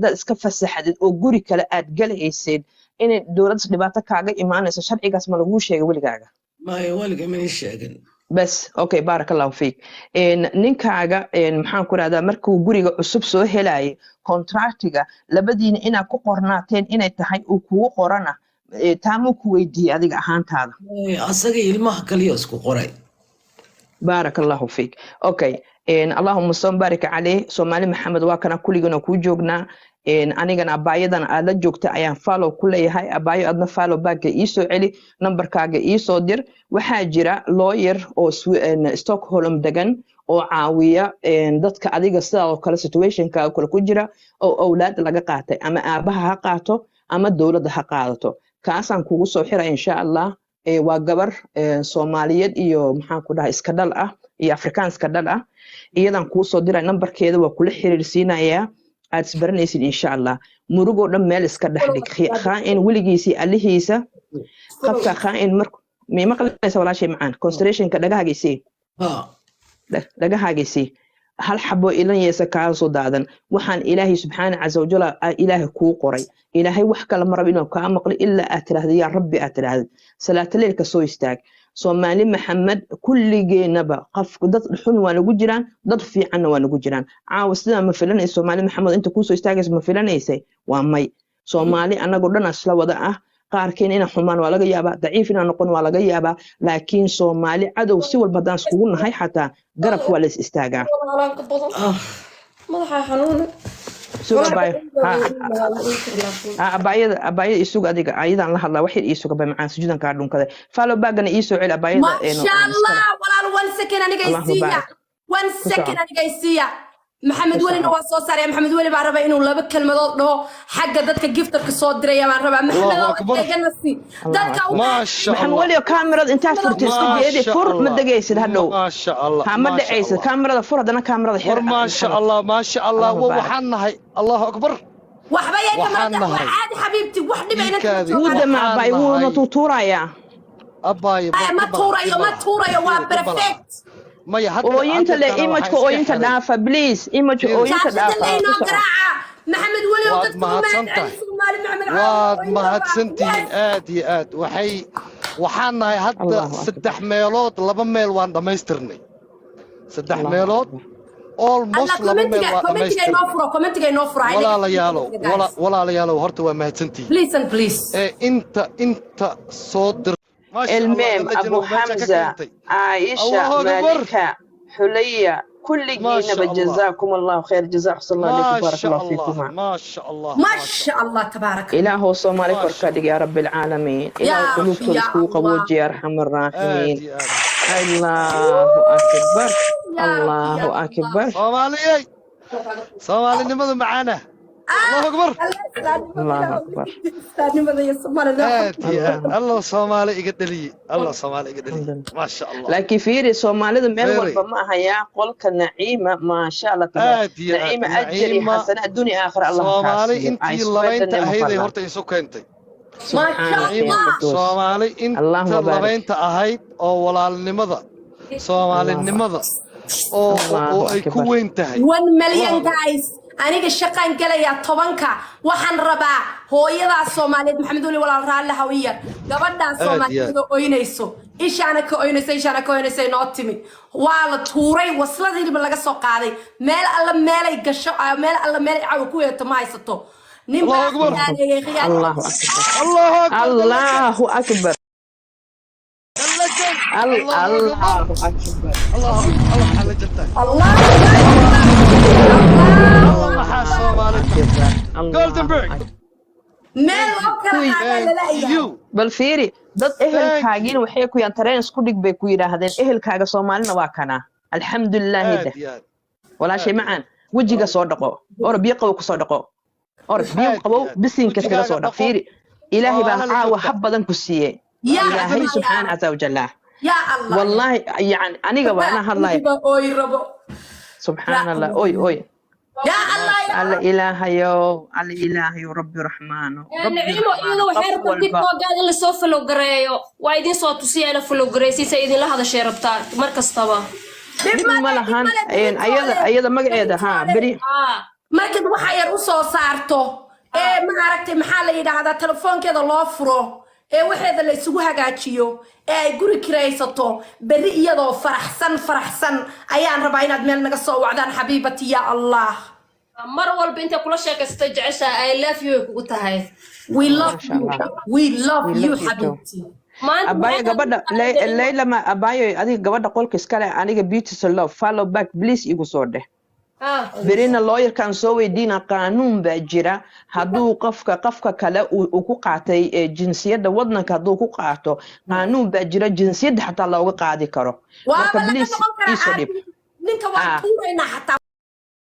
dad iska fasaxadid oo guri kale aad galaysid in dawladda dhibaato kaaga imaanayso sharcigaas ma lagu sheegay weligaaga ما يوالك من الشاقن bas okay barakallahu fiik ninkaaga maxaan ku raahdaa markuu guriga cusub soo helay contractiga labadiina inaad ku qornaateen inay tahay uu kugu qorana taamu ku weydiiyay adiga ahaantaada أصدق ilmaha kaliya isku qoray barakallahu fiik okay allahumma salli barik alayhi Soomaali Maxamed waa kana kuligana ku joognaa anigana abaayadan aad la joogta ayaan follow ku leeyahay abaayo adna follow back ii soo celi numberkaaga ii soo dir waxaa jira lawyer oo Stockholm degan oo caawiya dadka adiga sidoo kale situationka kale ku jira oo awlaad laga qaatay ama aabaha ha qaato ama dawladda ha qaadato kaasaan kugu soo xiray insha Allah waa gabar Soomaaliyeed iyo maxaan ku dhahay iska dhal ah iyo Afrikaanska dhal ah iyadan kuu soo diray numberkeeda waa kula xiriirsiinayaa aad isbaranaysid insha Allah murugo dhan meel iska dhaxlig khaa'in wiligiisi alihiisa qafka khaa'in markuu ma maqlaysa walaashay macaan concentrationka dhagahaagiisi hal xabo ilan yeesa ka soo daadan waxaan ilaahay subhanahu wa ta'ala ilaahay ku qoray ilaahay wax kala marab inuu ka maqlo illa aad tiraahdo ya rabbi aad tiraahdo salaataleelka soo istaag Soomaali Maxamed kulligeenaba qof dad xun waa lagu jiraan dad fiican waa lagu jiraan caawa sida ma filanay Soomaali Maxamed inta ku soo istaagaysa ma filanaysay waa may Soomaali anagu dhan asla wada ah qaarkeen ina xumaan waa laga yaabaa daciif ina noqon waa laga yaabaa laakiin Soomaali cadow si walba daan iskugu nahay xataa garab waa la is istaagaa madaxa xanuun suuga bay abayada isugu adiga ayadan la hadlaa waxay isugu bay macaan sujuudan ka dhunkada follow backna ii soo cel abayada ما شاء الله walaal 1 second aniga isiya 1 second aniga isiya محمد ولي نواس soo saaray محمد ولي baa rabay inuu laba kalmadood dhaho xagga dadka giftarka soo diray baan rabaa maxamed deganasi dadka ما شاء محمد الله ولي kaamirada inta furtay isku jeedi fur ma dagaysid hadhow ما شاء الله ha ma dhacaysid kaamirada fur hadana kaamirada xir ما شاء الله ما شاء الله waxaan nahay الله أكبر waxba ay kamarada caadi xabiibti wax dhibayna wada ma bay wuu tuuraya أباي ما tuurayo waa perfect ما يحد ooyinta le image ooyinta dhaafa please image ooyinta dhaafa محمد ولي واد mahadsantihiin aad iyo aad waxaan nahay hadda 3 meelood 2 meel waan dhamaystirnay 3 meelood almost 2 meel waan dhamaystirnay commentiga inoo furo walaalayaal horta waa mahadsantihiin please inta soo dir الميم أبو حمزة عائشة مالكة حلية كل جينا بجزاكم الله خير جزاء صلى الله عليه بارك الله فيكم ما شاء الله تبارك إله صومالي فركادك يا رب العالمين إله قلوب تلسكوك وجه يا أرحم الراحمين الله أكبر الله أكبر صومالي نمضي معانا الله أكبر الله أكبر الله صومالي يقدلي الله صومالي يقدلي ما شاء الله لكن فيري صومالي ميل والبا ما هي قولك نعيمة ما شاء الله نعيمة أجري حسنة الدنيا آخر الله صومالي انت لبين تأهيدي هورتا يسوك انتي ما شاء الله صومالي انت لبين تأهيد أو ولا النمضة صومالي النمضة أو أي كوين تهي 1 مليون guys aniga shaqaan galaya 10ka waxaan rabaa hooyada Soomaaliyeed Maxamed Wali walaal raali hawiya gabadha Soomaaliyeed oo oynayso ishaana ka oynayso noo timi waa la tuuray wasladii laga soo qaaday meel alla meelay gasho meel alla meel ay ku yeeto ma haysato nin baa الله أكبر bal fiiri dad ehelkaagiina waxay ku yaan tareen isku dhig bay ku yiraahdeen ehelkaaga Soomaalina waa kana alxamdulillah walaashay macaan wajiga soo dhaqo or biyo qabo ku soo dhaqo or biyo qabo bisinka iskaga soo dhaq fiiri ilaahi baa caawa hab badan ku siiyay ilaahi subhanahu wa ta'ala يا الله والله يعني أنا قبل هالله سبحان الله أوي يا الله الإله يا ربي رحمن نعيمو إنه حرب الدب قاعد اللي سوف لو قريو وايدين صوت سيانا فلو قريسي سيدين لهذا شيء ربطان مركز طبعا ما لهان أيضا مقعدة ها بري markad waxa yar u soo saarto ma aragtay maxaa la yiraahdaa telefoonkeeda loo furo waxeeda la isugu hagaajiyo ay guri kiraysato bari iyadoo faraxsan ayaan rabaa inaad meel naga soo wacdaan xabiibati ya allah mar walba inta kula sheekaystay jecesha I love you kugu tahay we love you xabiibti abaya gabadha Layla ma abayo adiga gabadha qolka iskale aniga beautiful love follow back please igu soo dheh برينا lawyer كان سوي دينا قانون باجرة هادو قفك كلا وكقعتي جنسية ودنا كادو كقعته قانون باجرة جنسية حتى لو قاعد يكره. وابا لك نقول كلا نينك وقتورينا حتى